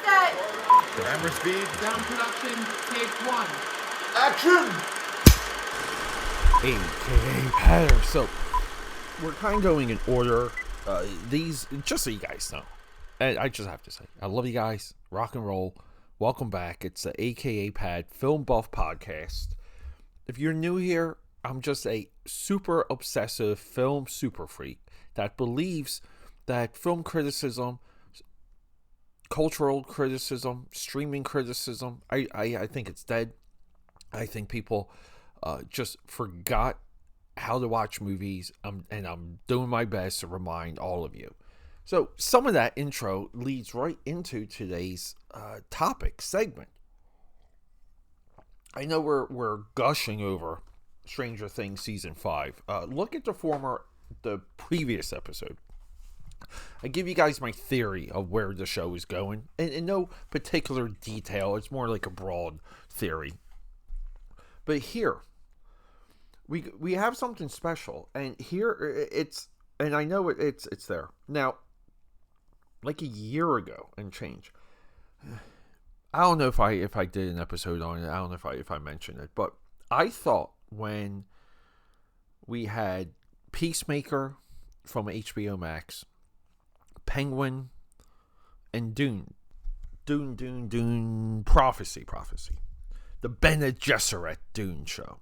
set. Camera speed. Sound production, take one. Action! AKAPAD. So, we're kind of going in order. These, just so you guys know, and I just have to say, I love you guys. Rock and roll. Welcome back. It's the AKAPAD Film Buff Podcast. If you're new here, I'm just a super obsessive film super freak that believes that film criticism, cultural criticism, streaming criticism, I think it's dead. I think people just forgot how to watch movies, and I'm doing my best to remind all of you. So some of that intro leads right into today's topic segment. I know we're gushing over Stranger Things Season 5. Look at the previous episode. I give you guys my theory of where the show is going. In no particular detail. It's more like a broad theory. But here, we have something special. And here, and I know it's there. Now, like a year ago and change. I don't know if I did an episode on it. I don't know if I mentioned it. But I thought when we had Peacemaker from HBO Max, Penguin, and Dune, Prophecy, the Bene Gesserit Dune show.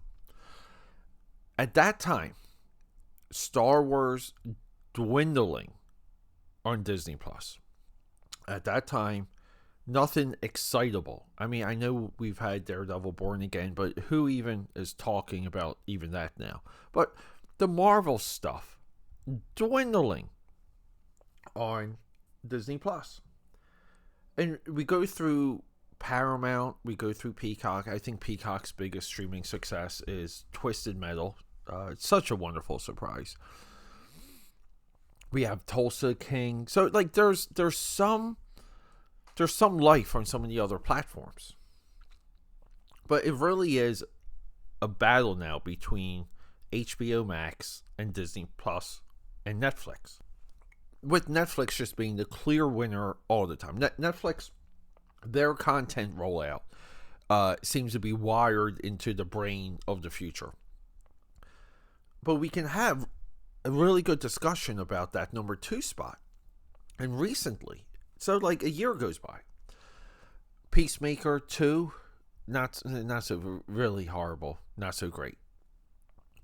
At that time, Star Wars dwindling on Disney Plus. At that time, nothing excitable. I mean, I know we've had Daredevil Born Again, but who even is talking about even that now? But the Marvel stuff dwindling on Disney Plus. And we go through Paramount, we go through Peacock. I think Peacock's biggest streaming success is Twisted Metal. It's such a wonderful surprise. We have Tulsa King. So like there's some life on some of the other platforms. But it really is a battle now between HBO Max and Disney Plus and Netflix. With Netflix just being the clear winner all the time. Netflix, their content rollout seems to be wired into the brain of the future. But we can have a really good discussion about that number 2 spot. And recently, so like a year goes by, Peacemaker 2, not so really horrible, not so great.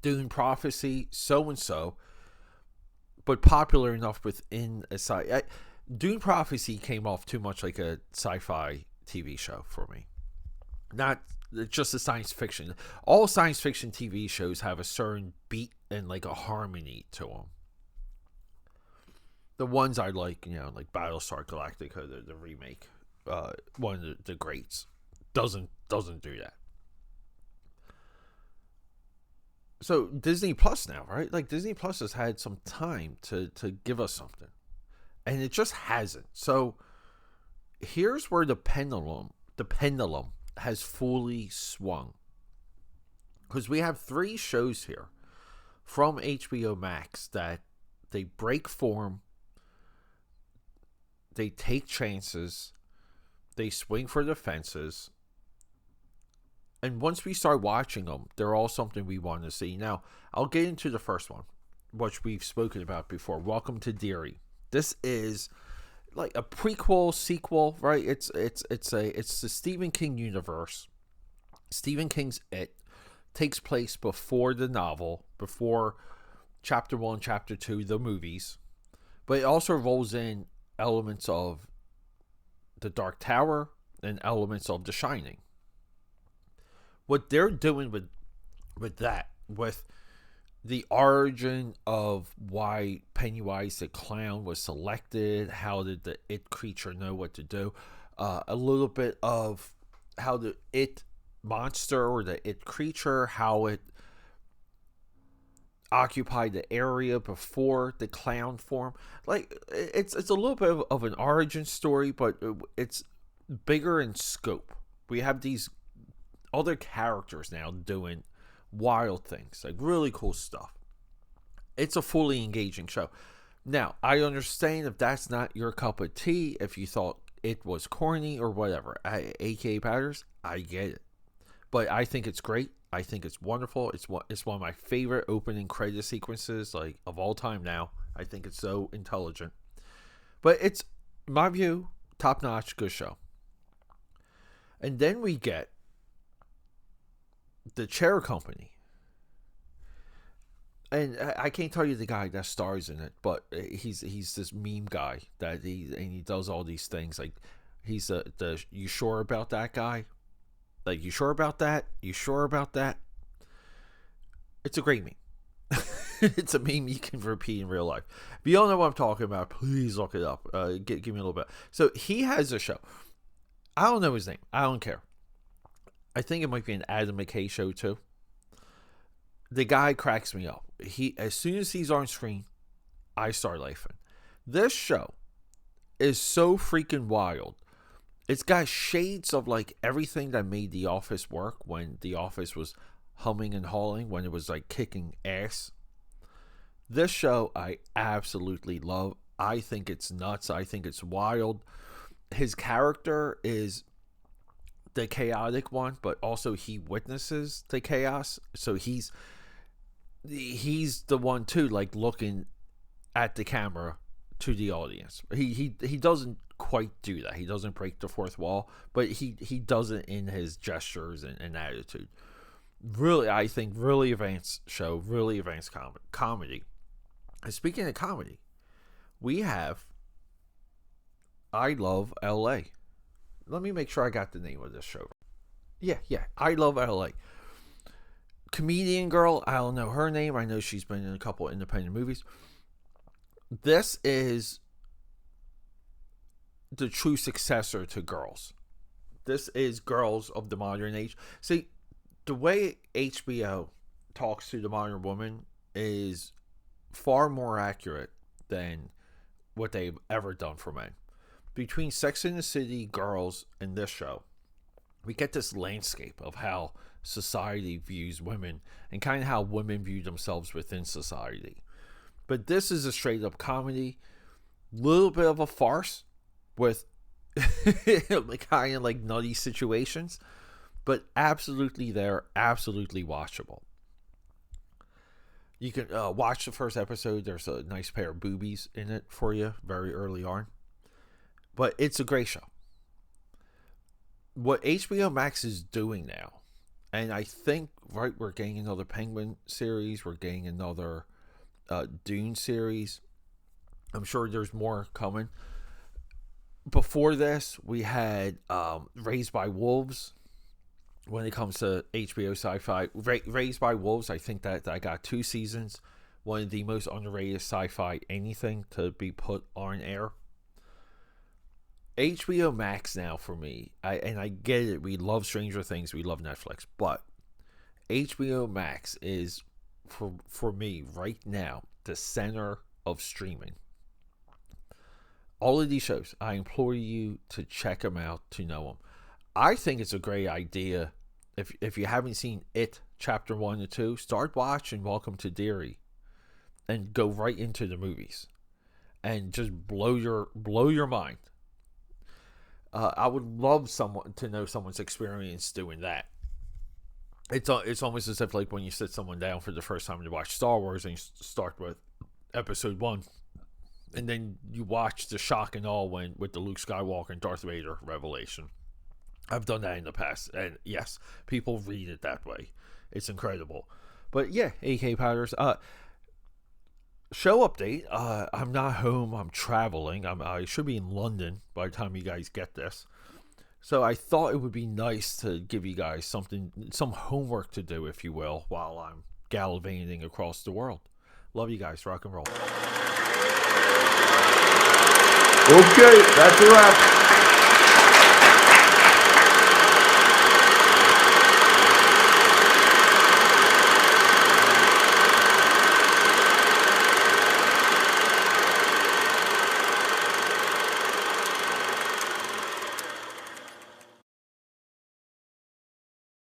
Dune Prophecy, so-and-so, but popular enough within a sci. Dune Prophecy came off too much like a sci-fi TV show for me. Not just a science fiction. All science fiction TV shows have a certain beat and like a harmony to them. The ones I like, like Battlestar Galactica, the remake, one of the greats, doesn't do that. So Disney Plus now, right? Like Disney Plus has had some time to give us something, and it just hasn't. So here's where the pendulum has fully swung, because we have 3 shows here from HBO Max that they break form, they take chances, they swing for the fences, and once we start watching them, they're all something we want to see. Now, I'll get into the first one, which we've spoken about before. Welcome to Derry. This is like a prequel, sequel, right? It's the Stephen King universe. Stephen King's It takes place before the novel, before Chapter 1, Chapter 2, the movies, but it also rolls in elements of The Dark Tower and elements of The Shining. What they're doing with that, with the origin of why Pennywise the clown was selected, how did the It creature know what to do, a little bit of how the It monster or the It creature, how it occupied the area before the clown form. Like it's a little bit of an origin story, but it's bigger in scope. We have these other characters now doing wild things, like really cool stuff. It's a fully engaging show. Now, I understand if that's not your cup of tea, if you thought it was corny or whatever. AKA Powders, I get it. But I think it's great. I think it's wonderful. It's one of my favorite opening credit sequences like of all time now. I think it's so intelligent. But it's, in my view, top-notch, good show. And then we get the Chair Company. And I can't tell you the guy that stars in it, but he's this meme guy that he does all these things. Like, he's the you sure about that guy? Like, you sure about that? You sure about that? It's a great meme. It's a meme you can repeat in real life. If you don't know what I'm talking about, please look it up. Give me a little bit. So he has a show. I don't know his name. I don't care. I think it might be an Adam McKay show too. The guy cracks me up. As soon as he's on screen, I start laughing. This show is so freaking wild. It's got shades of like everything that made The Office work when The Office was humming and hawing, when it was like kicking ass. This show I absolutely love. I think it's nuts. I think it's wild. His character is the chaotic one, but also he witnesses the chaos. So he's the one too, like looking at the camera to the audience. He doesn't quite do that. He doesn't break the fourth wall, but he does it in his gestures and attitude. Really, I think really advanced show, really advanced comedy. And speaking of comedy, we have I Love LA. Let me make sure I got the name of this show. Yeah, I Love LA. Comedian girl, I don't know her name. I know she's been in a couple independent movies. This is the true successor to Girls. This is Girls of the modern age. See, the way HBO talks to the modern woman is far more accurate than what they've ever done for men. Between Sex and the City, Girls, and this show, we get this landscape of how society views women and kind of how women view themselves within society. But this is a straight up comedy, little bit of a farce with kind of like nutty situations, but absolutely there, absolutely watchable. You can watch the first episode. There's a nice pair of boobies in it for you very early on. But it's a great show. What HBO Max is doing now, and I think, right, we're getting another Penguin series. We're getting another Dune series. I'm sure there's more coming. Before this, we had Raised by Wolves. When it comes to HBO sci-fi, Raised by Wolves, I think that I got 2 seasons. One of the most underrated sci-fi anything to be put on air. HBO Max now for me, I get it. We love Stranger Things, we love Netflix, but HBO Max is for me right now the center of streaming. All of these shows, I implore you to check them out, to know them. I think it's a great idea. If you haven't seen It Chapter 1 and 2, start watching Welcome to Derry and go right into the movies and just blow your mind. I would love someone to know someone's experience doing that. It's almost as if like when you sit someone down for the first time to watch Star Wars and you start with Episode 1, and then you watch the shock and awe with the Luke Skywalker and Darth Vader revelation. I've done that in the past, and yes, people read it that way. It's incredible. But yeah, AK Powders. Show update. I'm not home. I'm traveling. I should be in London by the time you guys get this. So I thought it would be nice to give you guys some homework to do, if you will, while I'm gallivanting across the world. Love you guys. Rock and roll. Okay, that's a wrap.